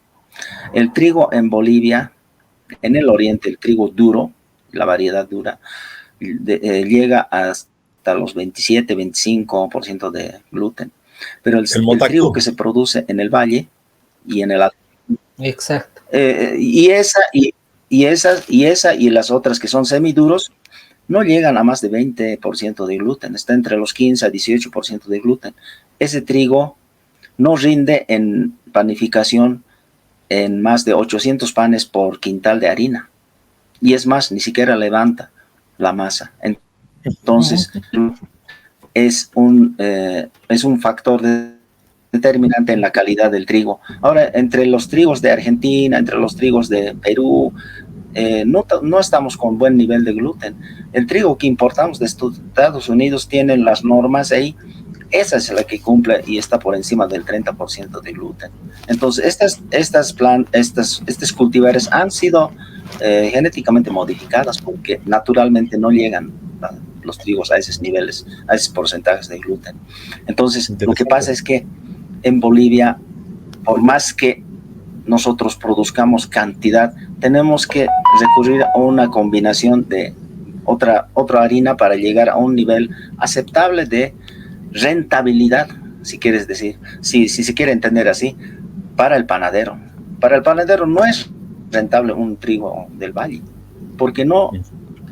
El trigo en Bolivia, en el oriente, el trigo duro, la variedad dura, llega hasta los 27-25% de gluten. Pero el trigo que se produce en el valle y en el... Exacto. Y las otras que son semiduros no llegan a más de 20% de gluten, está entre los 15 a 18% de gluten. Ese trigo no rinde en panificación en más de 800 panes por quintal de harina. Y es más, ni siquiera levanta la masa. Entonces, es un factor determinante en la calidad del trigo. Ahora, entre los trigos de Argentina, entre los trigos de Perú, no estamos con buen nivel de gluten. El trigo que importamos de Estados Unidos tiene las normas ahí. Esa es la que cumple y está por encima del 30% de gluten. Entonces, estos cultivares han sido genéticamente modificadas porque naturalmente no llegan los trigos a esos niveles, a esos porcentajes de gluten. Entonces, lo que pasa es que en Bolivia, por más que nosotros produzcamos cantidad, tenemos que recurrir a una combinación de otra harina para llegar a un nivel aceptable de rentabilidad, si quieres decir, si se quiere entender así, para el panadero. Para el panadero no es rentable un trigo del valle, porque no,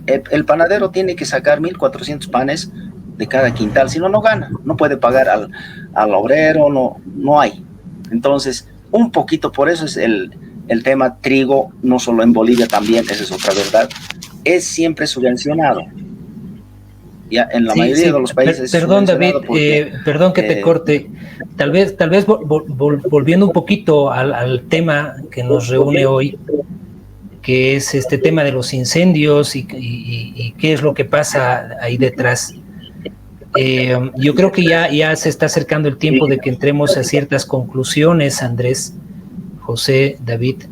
el panadero tiene que sacar 1.400 panes de cada quintal, si no, no gana, no puede pagar al obrero, no hay. Entonces, un poquito, por eso es el tema trigo, no solo en Bolivia, también, esa es otra verdad, es siempre subvencionado. Ya en la mayoría de los países. Perdón, David, perdón que te corte. Tal vez volviendo un poquito al tema que nos reúne hoy, que es este tema de los incendios y qué es lo que pasa ahí detrás. Yo creo que ya se está acercando el tiempo de que entremos a ciertas conclusiones, Andrés, José, David,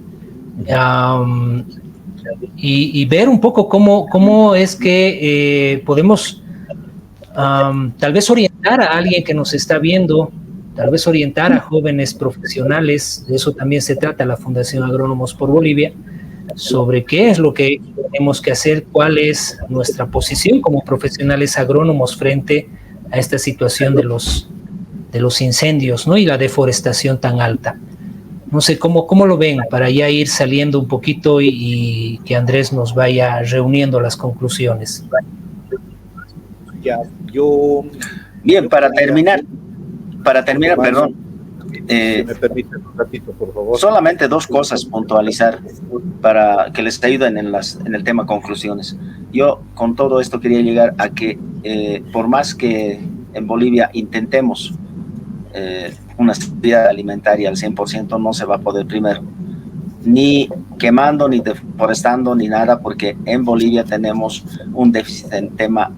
y ver un poco cómo es que podemos tal vez orientar a alguien que nos está viendo, tal vez orientar a jóvenes profesionales, de eso también se trata la Fundación Agrónomos por Bolivia, sobre qué es lo que tenemos que hacer, cuál es nuestra posición como profesionales agrónomos frente a esta situación de los incendios, ¿no? Y la deforestación tan alta. No sé cómo lo ven, para ya ir saliendo un poquito y que Andrés nos vaya reuniendo las conclusiones. Bien, para terminar, perdón. Si me permiten un ratito, por favor. Solamente dos cosas puntualizar para que les ayuden en el tema conclusiones. Yo con todo esto quería llegar a que por más que en Bolivia intentemos una seguridad alimentaria al 100%, no se va a poder, primero, ni quemando, ni deforestando, ni nada, porque en Bolivia tenemos un déficit en tema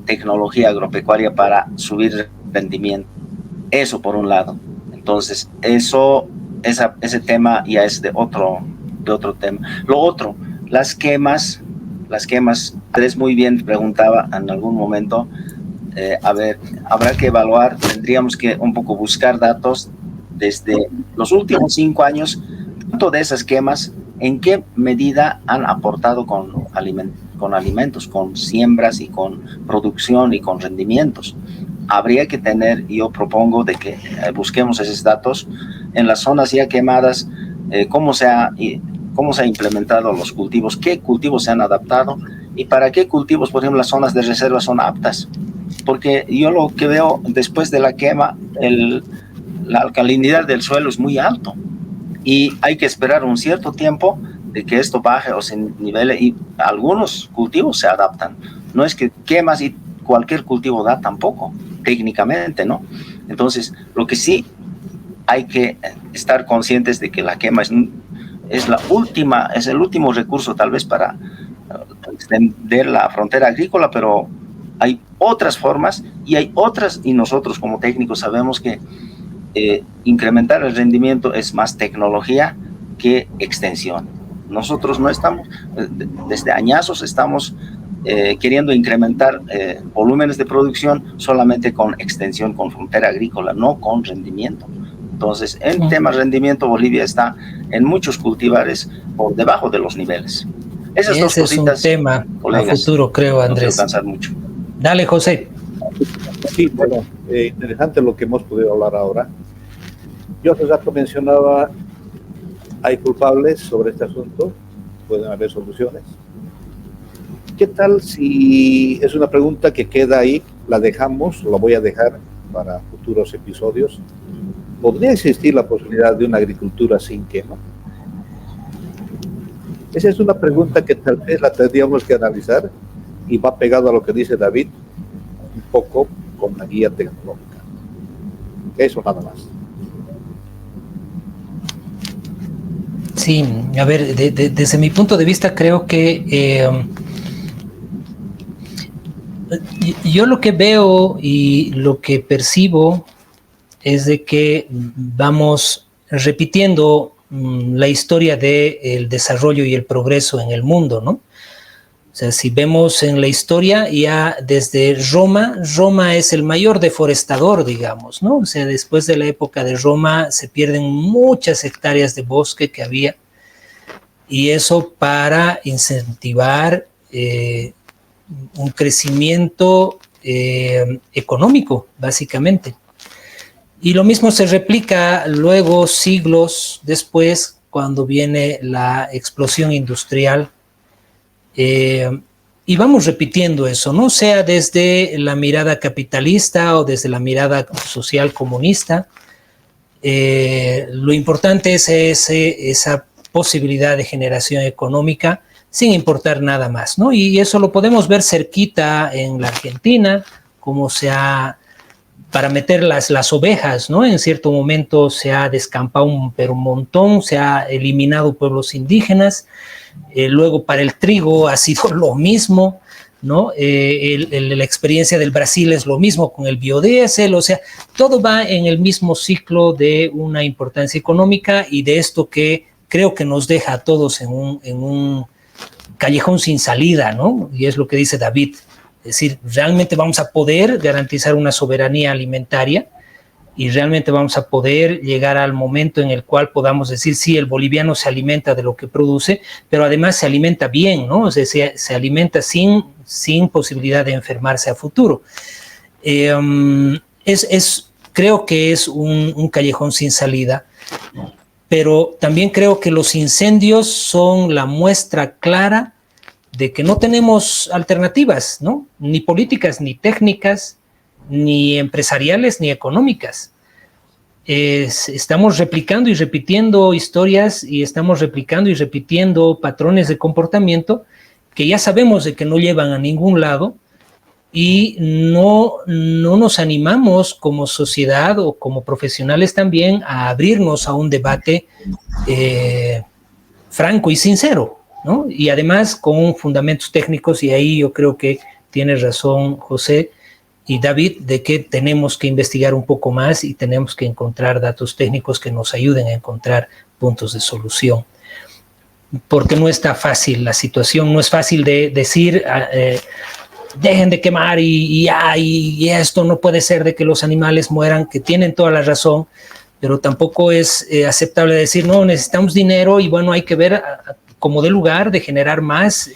tecnología agropecuaria para subir rendimiento. Eso por un lado. Entonces, ese tema ya es de otro tema. Lo otro, las quemas, Andrés muy bien preguntaba en algún momento, habrá que evaluar, tendríamos que un poco buscar datos desde los últimos 5 años, tanto de esas quemas, en qué medida han aportado con alimentos, con siembras y con producción y con rendimientos. Habría que tener, yo propongo de que busquemos esos datos en las zonas ya quemadas, cómo se ha implementado los cultivos, qué cultivos se han adaptado y para qué cultivos, por ejemplo, las zonas de reserva son aptas. Porque yo lo que veo después de la quema, la alcalinidad del suelo es muy alto y hay que esperar un cierto tiempo de que esto baje o se nivele, y algunos cultivos se adaptan. No es que quemas y cualquier cultivo da tampoco, técnicamente, ¿no? Entonces, lo que sí hay que estar conscientes de que la quema es el último recurso tal vez para extender la frontera agrícola, pero hay otras formas y nosotros como técnicos sabemos que incrementar el rendimiento es más tecnología que extensión. Nosotros no estamos, desde añazos estamos queriendo incrementar volúmenes de producción solamente con extensión, con frontera agrícola, no con rendimiento. Entonces, en temas de rendimiento, Bolivia está en muchos cultivares por debajo de los niveles. Esas dos cositas, es un tema, colegas, a futuro, creo, Andrés. No alcanzar mucho. Dale, José. Sí, bueno, interesante lo que hemos podido hablar ahora. Yo hace rato mencionaba, hay culpables sobre este asunto, pueden haber soluciones. ¿Qué tal si es una pregunta que queda ahí, la dejamos, la voy a dejar para futuros episodios? ¿Podría existir la posibilidad de una agricultura sin quema? Esa es una pregunta que tal vez la tendríamos que analizar y va pegado a lo que dice David, un poco con la guía tecnológica. Eso nada más. Sí, a ver, desde mi punto de vista creo que yo lo que veo y lo que percibo es de que vamos repitiendo la historia del desarrollo y el progreso en el mundo, ¿no? O sea, si vemos en la historia, ya desde Roma es el mayor deforestador, digamos, ¿no? O sea, después de la época de Roma se pierden muchas hectáreas de bosque que había, y eso para incentivar un crecimiento económico, básicamente. Y lo mismo se replica luego, siglos después, cuando viene la explosión industrial. Y vamos repitiendo eso, ¿no? Sea desde la mirada capitalista o desde la mirada social comunista. Lo importante es esa posibilidad de generación económica sin importar nada más, ¿no? Y eso lo podemos ver cerquita en la Argentina, como se ha, para meter las ovejas, ¿no? En cierto momento se ha descampado un montón, se ha eliminado pueblos indígenas. Luego para el trigo ha sido lo mismo, ¿no? La experiencia del Brasil es lo mismo con el biodiesel, o sea, todo va en el mismo ciclo de una importancia económica y de esto que creo que nos deja a todos en un callejón sin salida, ¿no? Y es lo que dice David, es decir, realmente vamos a poder garantizar una soberanía alimentaria y realmente vamos a poder llegar al momento en el cual podamos decir, sí, el boliviano se alimenta de lo que produce, pero además se alimenta bien, ¿no? O sea, se alimenta sin posibilidad de enfermarse a futuro. Creo que es un callejón sin salida, pero también creo que los incendios son la muestra clara de que no tenemos alternativas, ¿no? Ni políticas, ni técnicas, ni empresariales, ni económicas. Estamos replicando y repitiendo historias y estamos replicando y repitiendo patrones de comportamiento que ya sabemos de que no llevan a ningún lado y no nos animamos como sociedad o como profesionales también a abrirnos a un debate franco y sincero, ¿no? Y además con fundamentos técnicos, y ahí yo creo que tiene razón José y David, de que tenemos que investigar un poco más y tenemos que encontrar datos técnicos que nos ayuden a encontrar puntos de solución. Porque no está fácil la situación, no es fácil de decir, dejen de quemar y esto no puede ser de que los animales mueran, que tienen toda la razón, pero tampoco es aceptable decir, no, necesitamos dinero y bueno, hay que ver cómo dé lugar de generar más,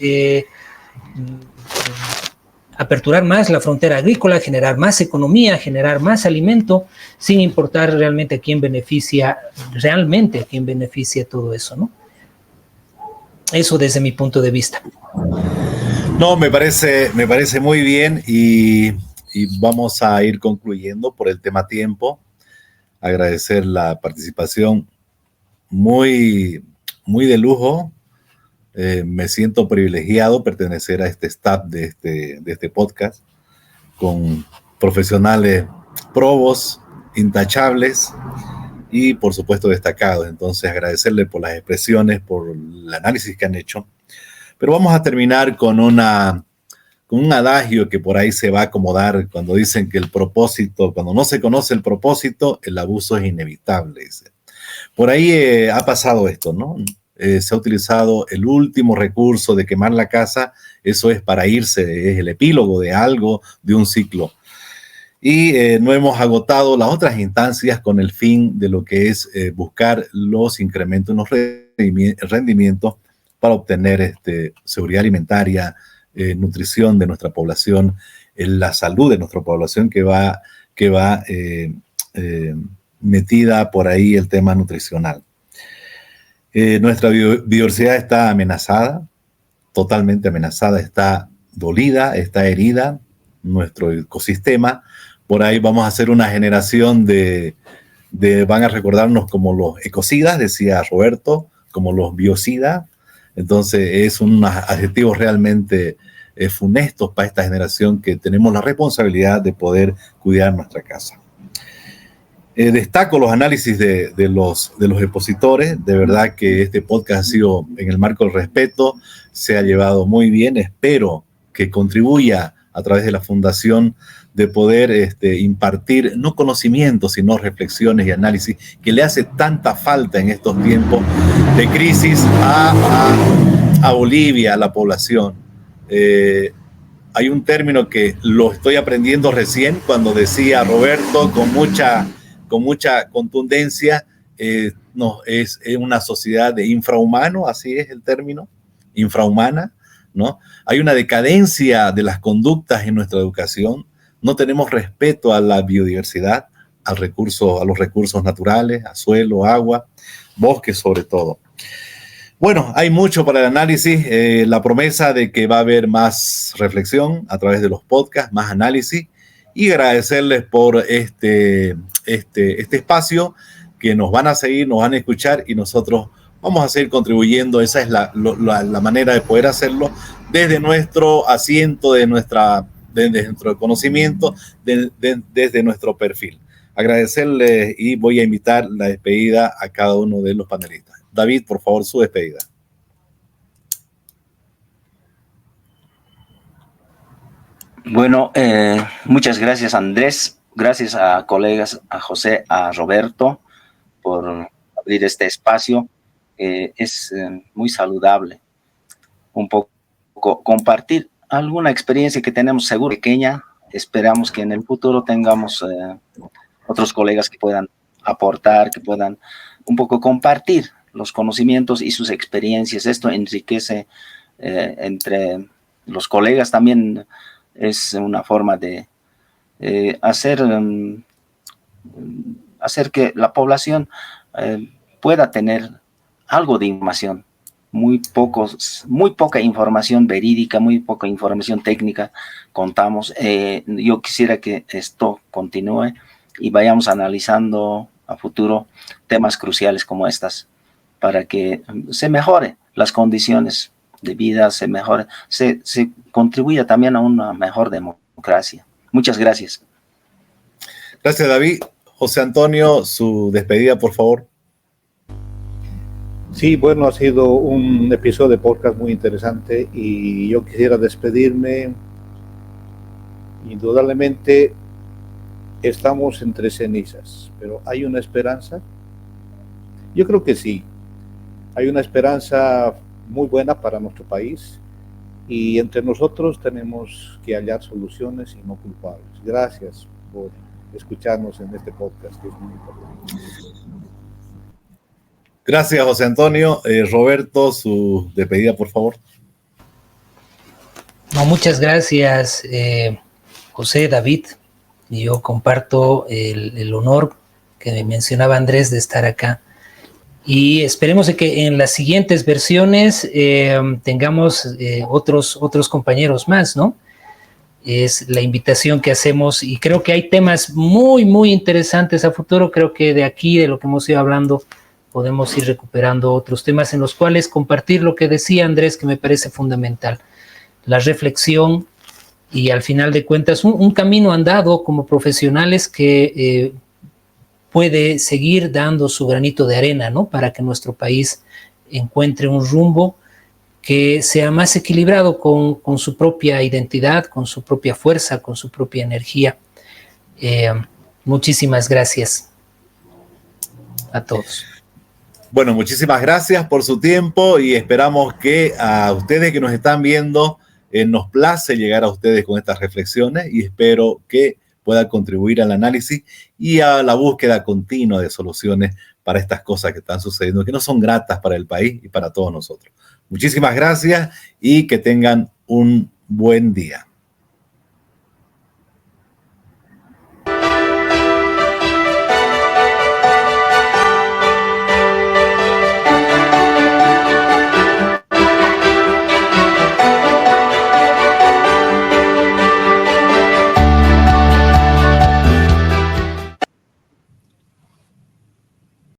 aperturar más la frontera agrícola, generar más economía, generar más alimento, sin importar realmente a quién beneficia todo eso, ¿no? Eso desde mi punto de vista. No, me parece muy bien y vamos a ir concluyendo por el tema tiempo. Agradecer la participación muy, muy de lujo. Me siento privilegiado pertenecer a este staff de este podcast con profesionales probos, intachables y por supuesto destacados. Entonces agradecerle por las expresiones, por el análisis que han hecho. Pero vamos a terminar con un adagio que por ahí se va a acomodar cuando dicen que cuando no se conoce el propósito, el abuso es inevitable. Por ahí ha pasado esto, ¿no? se ha utilizado el último recurso de quemar la casa, eso es para irse, es el epílogo de algo, de un ciclo. Y no hemos agotado las otras instancias con el fin de lo que es buscar los incrementos en los rendimientos para obtener seguridad alimentaria, nutrición de nuestra población, la salud de nuestra población que va metida por ahí el tema nutricional. Nuestra biodiversidad está amenazada, totalmente amenazada, está dolida, está herida, nuestro ecosistema. Por ahí vamos a hacer una generación van a recordarnos como los ecocidas, decía Roberto, como los biocidas. Entonces es un adjetivo realmente funestos para esta generación que tenemos la responsabilidad de poder cuidar nuestra casa. Destaco los análisis de los expositores. De verdad que este podcast ha sido en el marco del respeto, se ha llevado muy bien. Espero que contribuya a través de la fundación de poder impartir no conocimientos, sino reflexiones y análisis que le hace tanta falta en estos tiempos de crisis a Bolivia, a la población. Hay un término que lo estoy aprendiendo recién cuando decía Roberto con mucha contundencia, no, es una sociedad de infrahumano, así es el término, infrahumana, ¿no? Hay una decadencia de las conductas en nuestra educación, no tenemos respeto a la biodiversidad, a los recursos naturales, a suelo, agua, bosques sobre todo. Bueno, hay mucho para el análisis, la promesa de que va a haber más reflexión a través de los podcasts, más análisis, y agradecerles por este espacio que nos van a seguir, nos van a escuchar y nosotros vamos a seguir contribuyendo. Esa es la manera de poder hacerlo desde nuestro asiento, desde nuestro conocimiento, desde nuestro perfil. Agradecerles y voy a invitar la despedida a cada uno de los panelistas. David, por favor, su despedida. Bueno, muchas gracias, Andrés. Gracias a colegas, a José, a Roberto, por abrir este espacio. Es muy saludable un poco compartir alguna experiencia que tenemos, seguro pequeña. Esperamos que en el futuro tengamos otros colegas que puedan aportar, que puedan un poco compartir los conocimientos y sus experiencias. Esto enriquece entre los colegas. También es una forma de hacer que la población pueda tener algo de información. Muy poca información verídica, muy poca información técnica contamos. Yo quisiera que esto continúe y vayamos analizando a futuro temas cruciales como estas para que se mejore las condiciones de vida, se contribuya también a una mejor democracia. Muchas gracias. Gracias, David. José Antonio, su despedida, por favor. Sí, bueno, ha sido un episodio de podcast muy interesante y yo quisiera despedirme. Indudablemente estamos entre cenizas, pero ¿hay una esperanza? Yo creo que sí. Hay una esperanza muy buena para nuestro país y entre nosotros tenemos que hallar soluciones y no culpables. Gracias por escucharnos en este podcast, que es muy importante. Gracias, José Antonio. Roberto, su despedida, por favor. No, muchas gracias, José, David. Yo comparto el honor que mencionaba Andrés de estar acá. Y esperemos que en las siguientes versiones tengamos otros compañeros más, ¿no? Es la invitación que hacemos y creo que hay temas muy, muy interesantes a futuro. Creo que de aquí, de lo que hemos ido hablando, podemos ir recuperando otros temas en los cuales compartir lo que decía Andrés, que me parece fundamental. La reflexión y al final de cuentas un camino andado como profesionales que puede seguir dando su granito de arena, ¿no? Para que nuestro país encuentre un rumbo que sea más equilibrado con su propia identidad, con su propia fuerza, con su propia energía. Muchísimas gracias a todos. Bueno, muchísimas gracias por su tiempo y esperamos que a ustedes que nos están viendo nos place llegar a ustedes con estas reflexiones y espero que pueda contribuir al análisis y a la búsqueda continua de soluciones para estas cosas que están sucediendo, que no son gratas para el país y para todos nosotros. Muchísimas gracias y que tengan un buen día.